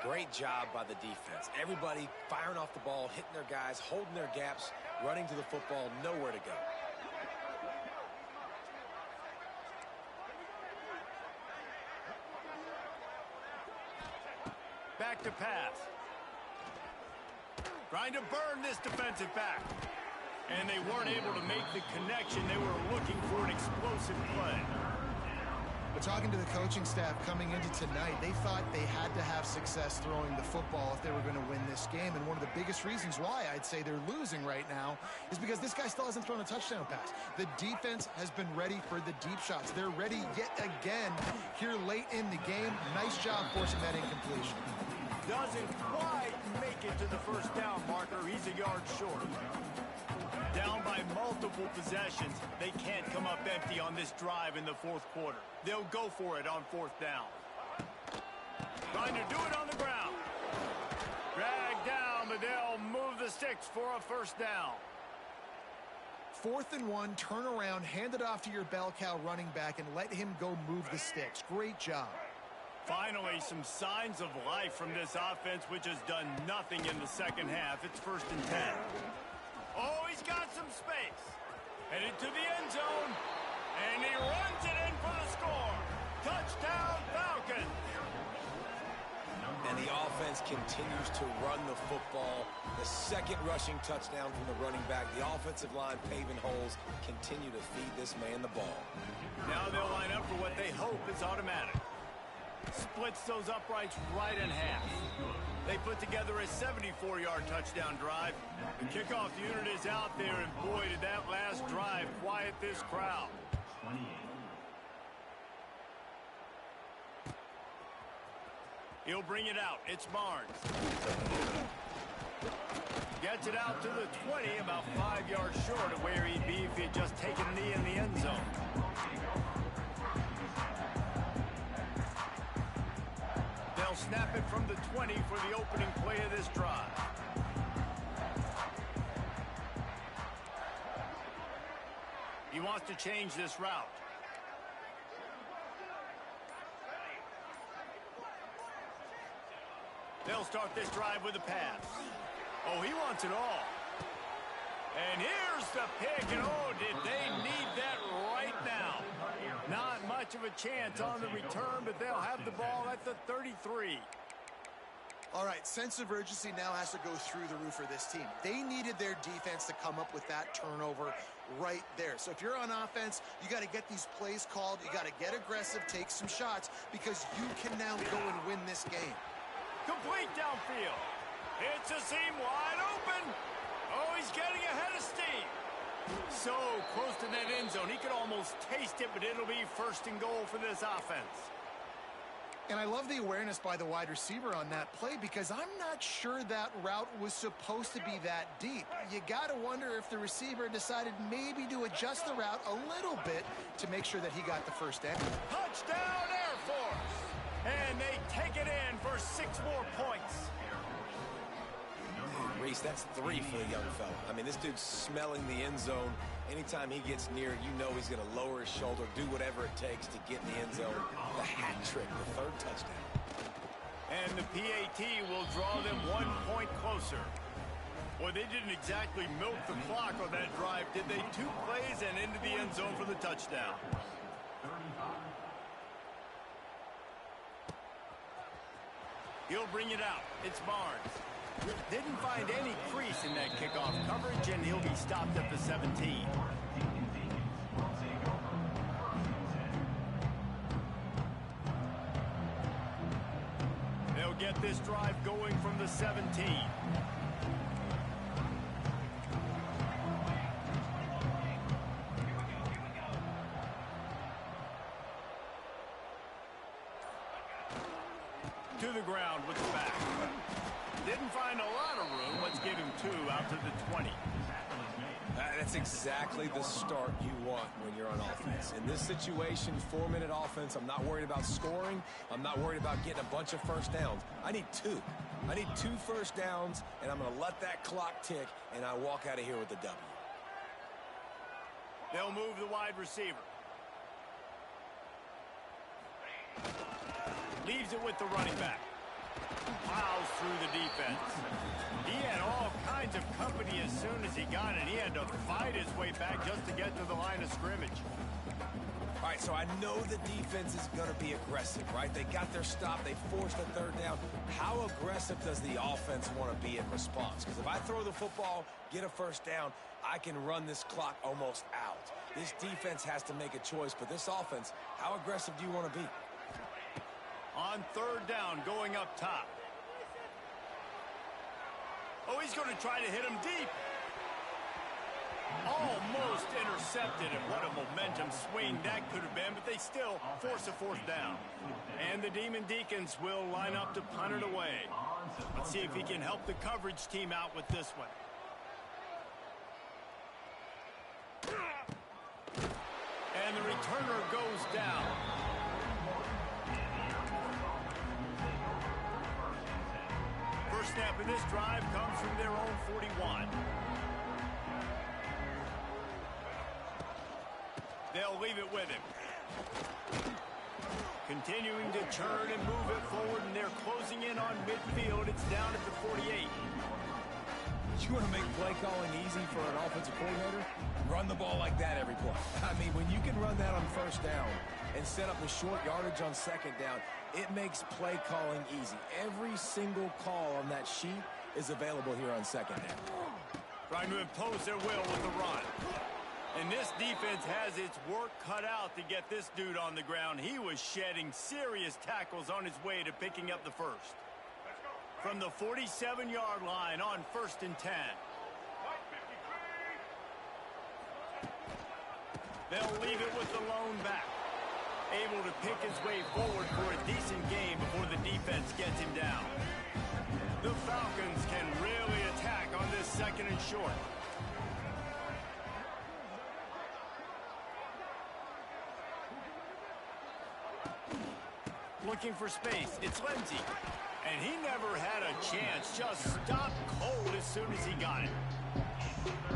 S3: Great job by the defense. Everybody firing off the ball, hitting their guys, holding their gaps, running to the football, nowhere to go.
S1: Back to pass. Trying to burn this defensive back. And they weren't able to make the connection. They were looking for an explosive play.
S2: But talking to the coaching staff coming into tonight, they thought they had to have success throwing the football if they were going to win this game. And one of the biggest reasons why I'd say they're losing right now is because this guy still hasn't thrown a touchdown pass. The defense has been ready for the deep shots. They're ready yet again here late in the game. Nice job forcing that incompletion.
S1: Doesn't quite make it to the first down marker. He's a yard short. Down by multiple possessions. They can't come up empty on this drive in the 4th quarter. They'll go for it on 4th down. Trying to do it on the ground. Dragged down, but they'll move the sticks for a first down.
S2: 4th and 1, turn around, hand it off to your bell cow running back, and let him go move the sticks. Great job.
S1: Finally, some signs of life from this offense, which has done nothing in the second half. It's 1st and 10. Oh, he's got some space. Headed to the end zone. And he runs it in for the score. Touchdown, Falcons.
S3: And the offense continues to run the football. The 2nd rushing touchdown from the running back. The offensive line paving holes. Continue to feed this man the ball.
S1: Now they'll line up for what they hope is automatic. Splits those uprights right in half. They put together a 74-yard touchdown drive. The kickoff unit is out there, and boy, did that last drive quiet this crowd.
S5: 28.
S1: He'll bring it out. It's Barnes. Gets it out to the 20, about 5 yards short of where he'd be if he had just taken a knee in the end zone. They'll snap it from the 20 for the opening play of this drive. He wants to change this route. They'll start this drive with a pass. Oh, he wants it all. And here's the pick, and oh, did they need that right now. Not much of a chance on the return, but they'll have the ball at the 33.
S2: All right, sense of urgency now has to go through the roof for this team. They needed their defense to come up with that turnover right there. So if you're on offense, you got to get these plays called. You got to get aggressive, take some shots, because you can now go and win this game.
S1: Complete downfield. It's a seam wide open. Oh, he's getting ahead of steam. So close to that end zone. He could almost taste it, but it'll be first and goal for this offense.
S2: And I love the awareness by the wide receiver on that play, because I'm not sure that route was supposed to be that deep. You got to wonder if the receiver decided maybe to adjust the route a little bit to make sure that he got the first down.
S1: Touchdown, Air Force! And they take it in for 6 more points.
S3: Reese, that's 3 for the young fella. I mean, this dude's smelling the end zone. Anytime he gets near it, you know he's going to lower his shoulder, do whatever it takes to get in the end zone. The hat trick, the 3rd touchdown.
S1: And the PAT will draw them 1 point closer. Boy, they didn't exactly milk the clock on that drive, did they? 2 plays and into the end zone for the touchdown. He'll bring it out. It's Barnes. Didn't find any crease in that kickoff coverage, and he'll be stopped at the 17. They'll get this drive going from the 17. To the ground with the back. Didn't find a lot of room. Let's give him 2 out to the 20.
S3: That's exactly the start you want when you're on offense. In this situation, 4-minute offense, I'm not worried about scoring. I'm not worried about getting a bunch of first downs. I need 2. I need 2 first downs, and I'm going to let that clock tick, and I walk out of here with the W.
S1: They'll move the wide receiver. Leaves it with the running back. Plows through the defense. He had all kinds of company as soon as he got it. He had to fight his way back just to get to the line of scrimmage.
S3: All right, so I know the defense is going to be aggressive, right? They got their stop. They forced the 3rd down. How aggressive does the offense want to be in response? Because if I throw the football, get a first down, I can run this clock almost out. This defense has to make a choice, but this offense, how aggressive do you want to be?
S1: On 3rd down, going up top. Oh, he's going to try to hit him deep. Almost intercepted, and what a momentum swing that could have been, but they still force a 4th down. And the Demon Deacons will line up to punt it away. Let's see if he can help the coverage team out with this one. And the returner goes down. First snap of this drive comes from their own 41. They'll leave it with him. Continuing to churn and move it forward, and they're closing in on midfield. It's down at the 48.
S3: You want to make play calling easy for an offensive coordinator? Run the ball like that every play. I mean, when you can run that on 1st down and set up a short yardage on 2nd down, it makes play calling easy. Every single call on that sheet is available here on 2nd down.
S1: Trying to impose their will with the run. And this defense has its work cut out to get this dude on the ground. He was shedding serious tackles on his way to picking up the first. From the 47-yard line on 1st and 10. They'll leave it with the lone back. Able to pick his way forward for a decent game before the defense gets him down. The Falcons can really attack on this 2nd and short. Looking for space. It's Lindsey. And he never had a chance. Just stopped cold as soon as he got it.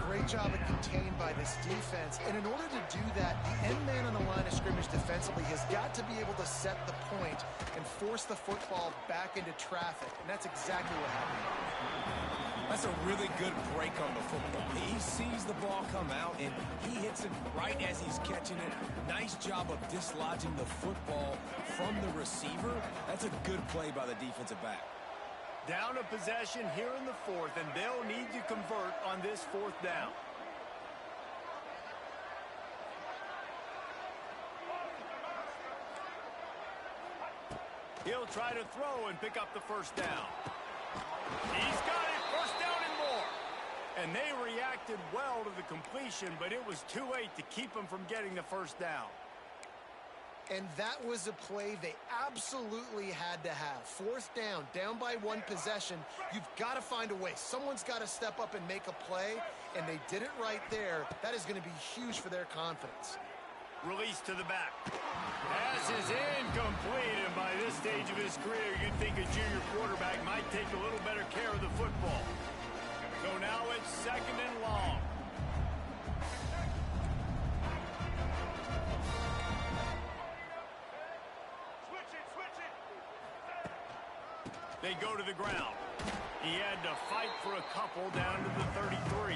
S2: Great job of contained by this defense. And in order to do that, the end man on the line of scrimmage defensively has got to be able to set the point and force the football back into traffic. And that's exactly what happened.
S3: That's a really good break on the football. He sees the ball come out, and he hits it right as he's catching it. Nice job of dislodging the football from the receiver. That's a good play by the defensive back.
S1: Down a possession here in the fourth, and they'll need to convert on this fourth down. He'll try to throw and pick up the first down. He's got it, first down and more. And they reacted well to the completion, but it was too late to keep him from getting the first down.
S2: And that was a play they absolutely had to have. Fourth down, down by one possession. You've got to find a way. Someone's got to step up and make a play, and they did it right there. That is going to be huge for their confidence.
S1: Release to the back. Pass is incomplete, and by this stage of his career, you'd think a junior quarterback might take a little better care of the football. So now it's second and long. They go to the ground. He had to fight for a couple down to the 33.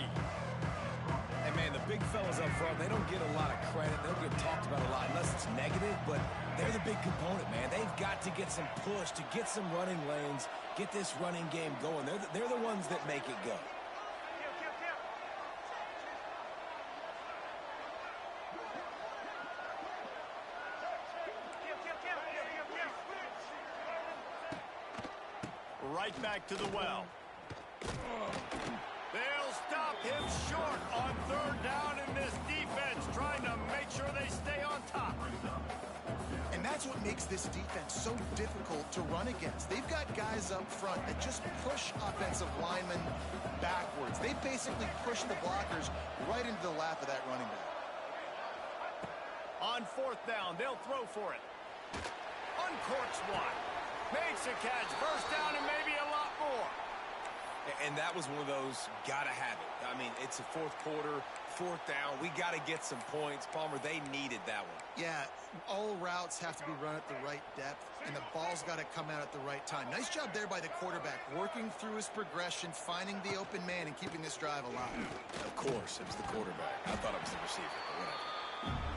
S3: Hey, man, the big fellas up front, they don't get a lot of credit. They don't get talked about a lot unless it's negative, but they're the big component, man. They've got to get some push, to get some running lanes, get this running game going. They're the ones that make it go.
S1: Right back to the well. They'll stop him short on third down, in this defense trying to make sure they stay on top.
S2: And that's what makes this defense so difficult to run against. They've got guys up front that just push offensive linemen backwards. They basically push the blockers right into the lap of that running back.
S1: On fourth down, they'll throw for it. Uncorks one. Makes a catch. First down and maybe a lot more.
S3: And that was one of those gotta have it. I mean, it's a fourth quarter, fourth down. We got to get some points. Palmer, they needed that one.
S2: Yeah, all routes have to be run at the right depth, and the ball's got to come out at the right time. Nice job there by the quarterback, working through his progression, finding the open man, and keeping this drive alive.
S3: Of course, it was the quarterback. I thought it was the receiver, but whatever.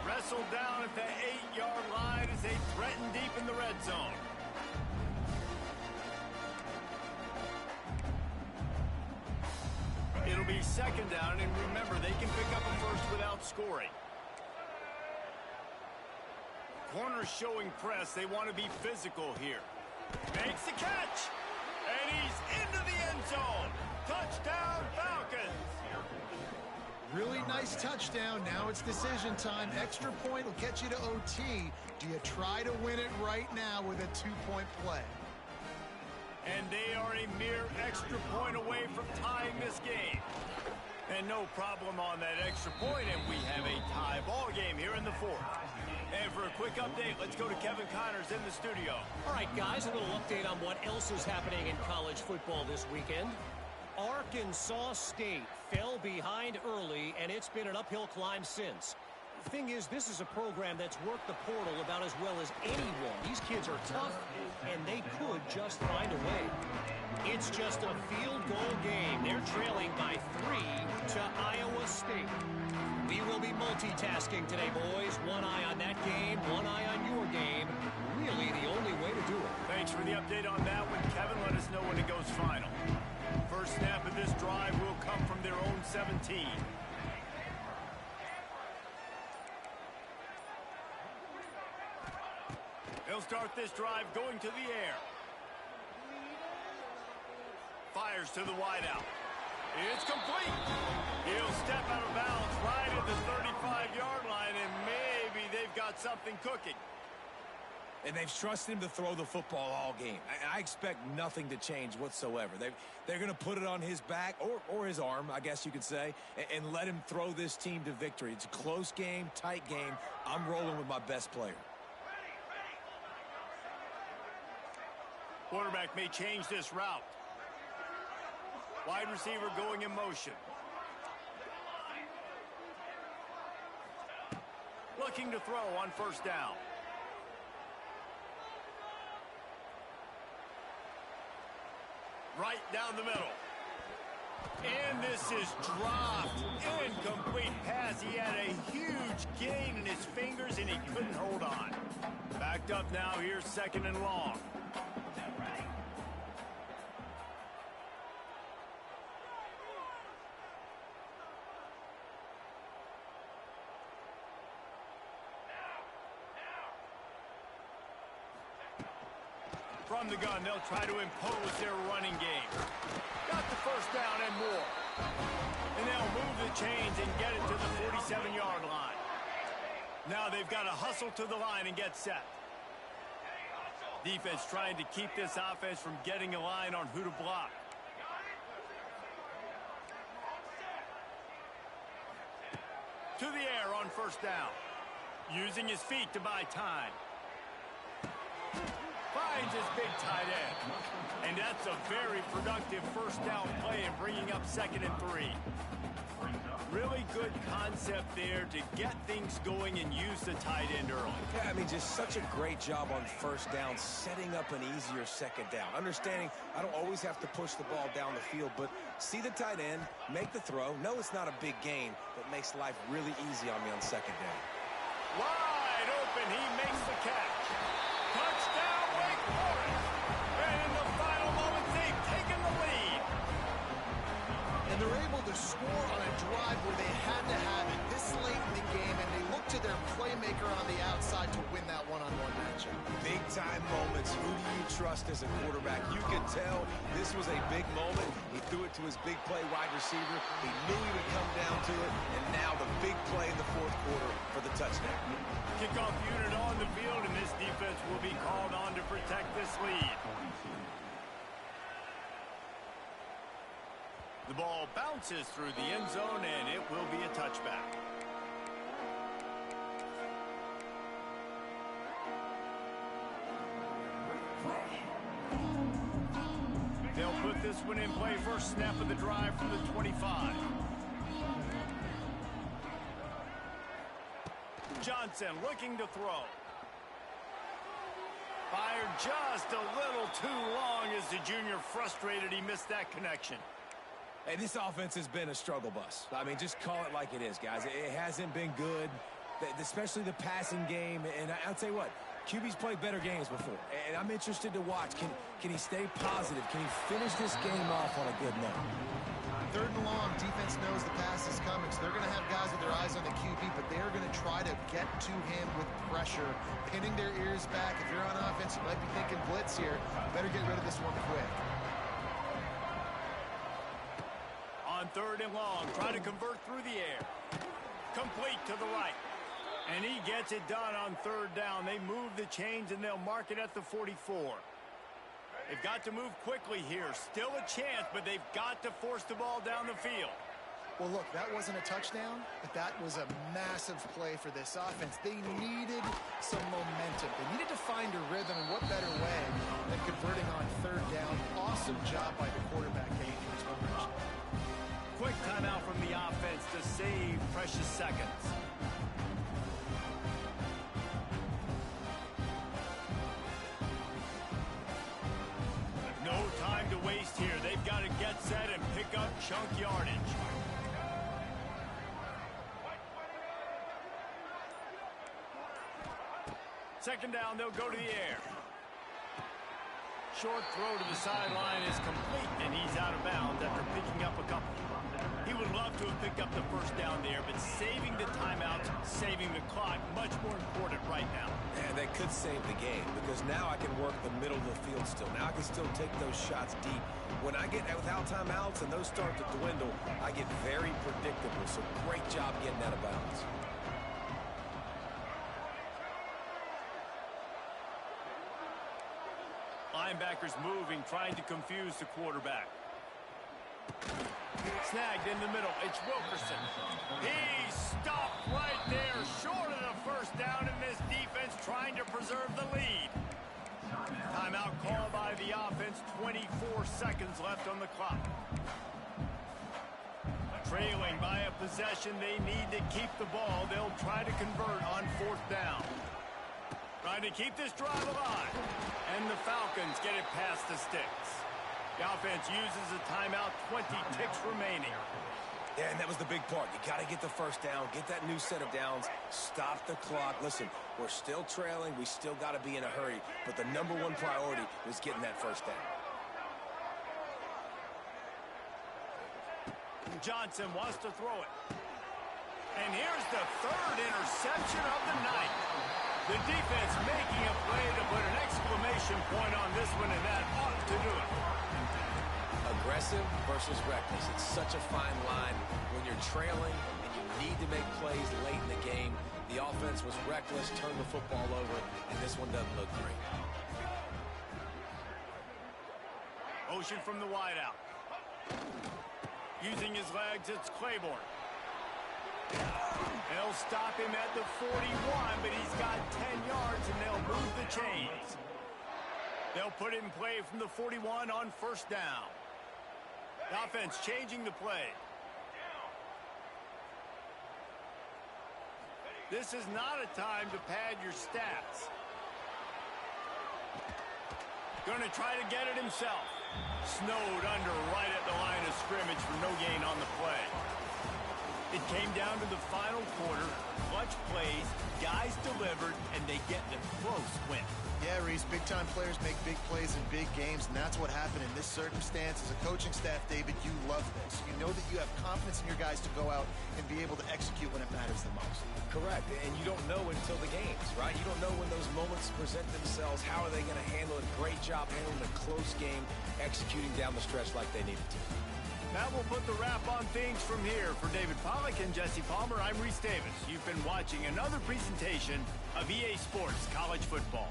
S1: Wrestled down at the 8-yard line as they threaten deep in the red zone. It'll be second down, and remember, they can pick up a first without scoring. Corners showing press. They want to be physical here. Makes the catch, and he's into the end zone. Touchdown, Falcons.
S2: Really nice touchdown. Now it's decision time. Extra point will get you to OT. Do you try to win it right now with a two-point play?
S1: And they are a mere extra point away from tying this game. And no problem on that extra point, and we have a tie ball game here in the fourth. And for a quick update, let's go to Kevin Connors in the studio.
S4: All right, guys, a little update on what else is happening in college football this weekend. Arkansas State fell behind early, and it's been an uphill climb since. The thing is, this is a program that's worked the portal about as well as anyone. These kids are tough, and they could just find a way. It's just a field goal game. They're trailing by 3 to Iowa State. We will be multitasking today, boys. One eye on that game, one eye on your game. Really the only way to do it.
S1: Thanks for the update on that one, Kevin. Let us know when it goes final. First snap of this drive will come from their own 17. They'll start this drive going to the air. Fires to the wideout. It's complete. He'll step out of bounds right at the 35-yard line, and maybe they've got something cooking.
S3: And they've trusted him to throw the football all game. I expect nothing to change whatsoever. They're going to put it on his back, or his arm, I guess you could say, and let him throw this team to victory. It's a close game, tight game. I'm rolling with my best player.
S1: Quarterback may change this route. Wide receiver going in motion. Looking to throw on first down. Right down the middle. And this is dropped. Incomplete pass. He had a huge gain in his fingers, and he couldn't hold on. Backed up now. Here's second and long. From the gun, they'll try to impose their running game. Got the first down and more. And they'll move the chains and get it to the 47-yard line. Now they've got to hustle to the line and get set. Defense trying to keep this offense from getting a line on who to block. To the air on first down. Using his feet to buy time. Finds his big tight end. And that's a very productive first down play and bringing up 2nd and 3. Really good concept there to get things going and use the tight end early.
S3: Yeah, I mean, just such a great job on first down, setting up an easier 2nd down. Understanding I don't always have to push the ball down the field, but see the tight end, make the throw. No, it's not a big gain, but makes life really easy on me on 2nd down.
S1: Wide open, he makes the catch. Touchdown, Wake Forest. And in the final moments, they've taken the lead.
S2: And they're able to score on a drive where they had to have it this late in the game, and they look to their playmaker on the outside to win that one-on-one matchup.
S3: Big-time moments. Who do you trust as a quarterback? You could tell this was a big moment. He threw it to his big play wide receiver. He knew he would come down to it, and now the big play in the 4th quarter for the touchdown.
S1: Kickoff unit on the field, and this defense will be called on to protect this lead. The ball bounces through the end zone, and it will be a touchback. They'll put this one in play. First snap of the drive from the 25. Johnson looking to throw. Fired just a little too long as the junior frustrated. He missed that connection.
S3: Hey, this offense has been a struggle bus. I mean, just call it like it is, guys. It hasn't been good, especially the passing game. And I'll tell you what, QB's played better games before. And I'm interested to watch. Can he stay positive? Can he finish this game off on a good note?
S2: 3rd and long, defense knows the pass is coming, so they're going to have guys with their eyes on the QB, but they're going to try to get to him with pressure, pinning their ears back. If you're on offense, you might be thinking blitz here. Better get rid of this one quick.
S1: On 3rd and long, try to convert through the air. Complete to the right. And he gets it done on 3rd down. They move the chains, and they'll mark it at the 44. They've got to move quickly here. Still a chance, but they've got to force the ball down the field.
S2: Well, look, that wasn't a touchdown, but that was a massive play for this offense. They needed some momentum. They needed to find a rhythm, and what better way than converting on 3rd down. Awesome job by the quarterback getting to his coverage.
S1: Quick timeout from the offense to save precious seconds. No time to waste here. They've got to get set and pick up chunk yardage. Second down, they'll go to the air. Short throw to the sideline is complete, and he's out of bounds after picking up a couple. He would love to have picked up the first down there, but saving the timeouts, saving the clock, much more important right now.
S3: And they could save the game, because now I can work the middle of the field still. Now I can still take those shots deep. When I get without timeouts and those start to dwindle, I get very predictable. So great job getting out of bounds.
S1: Linebackers moving, trying to confuse the quarterback. Snagged in the middle. It's Wilkerson. He stopped right there, short of the first down, and this defense trying to preserve the lead. Timeout call by the offense. 24 seconds left on the clock. Trailing by a possession, they need to keep the ball. They'll try to convert on 4th down. Trying to keep this drive alive. And the Falcons get it past the sticks. The offense uses a timeout, 20 ticks remaining.
S3: Yeah, and that was the big part. You got to get the first down, get that new set of downs, stop the clock. Listen, we're still trailing. We still got to be in a hurry. But the #1 priority was getting that first down.
S1: Johnson wants to throw it. And here's the 3rd interception of the night. The defense making a play to put an exclamation point on this one, and that ought to do it.
S3: Aggressive versus reckless. It's such a fine line when you're trailing and you need to make plays late in the game. The offense was reckless, turned the football over, and this one doesn't look great.
S1: Motion from the wideout. Using his legs, it's Claiborne. They'll stop him at the 41, but he's got 10 yards, and they'll move the chains. They'll put it in play from the 41 on first down. The offense changing the play. This is not a time to pad your stats. Going to try to get it himself. Snowed under right at the line of scrimmage for no gain on the play. It came down to the final quarter. Clutch plays, guys delivered, and they get the close win.
S2: Yeah, Reese, big-time players make big plays in big games, and that's what happened in this circumstance. As a coaching staff, David, you love this. You know that you have confidence in your guys to go out and be able to execute when it matters the most.
S3: Correct, and you don't know until the games, right? You don't know when those moments present themselves. How are they going to handle it? Great job handling a close game, executing down the stretch like they needed to.
S1: That will put the wrap on things from here. For David Pollack and Jesse Palmer, I'm Reese Davis. You've been watching another presentation of EA Sports College Football.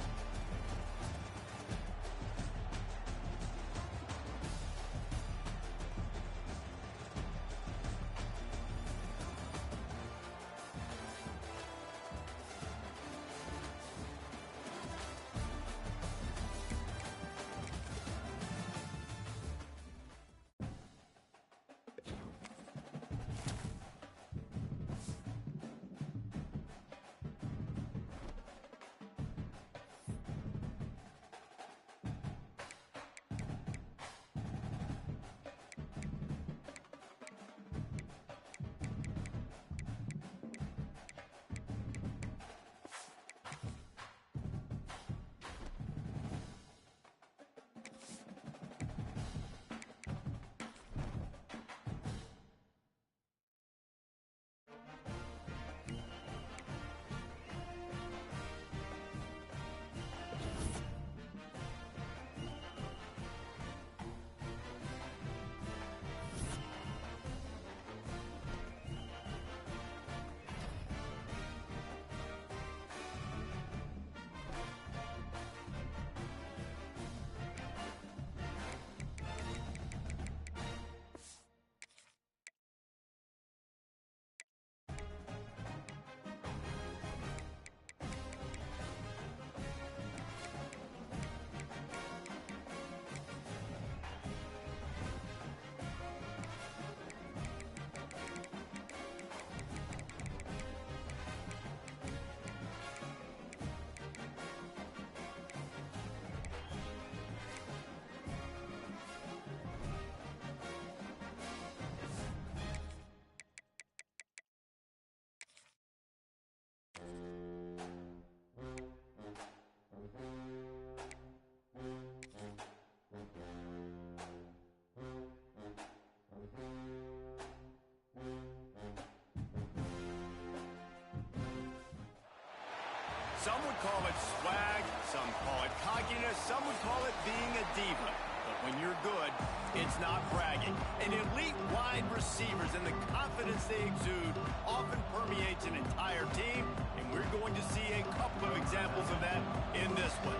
S1: Some would call it swag, some call it cockiness, some would call it being a diva. But when you're good, it's not bragging. And elite wide receivers and the confidence they exude often permeates an entire team, and we're going to see a couple of examples of that in this one.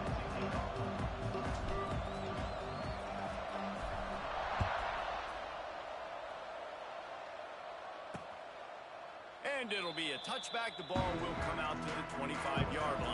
S1: And it'll be a touchback. The ball will come out to the 25-yard line.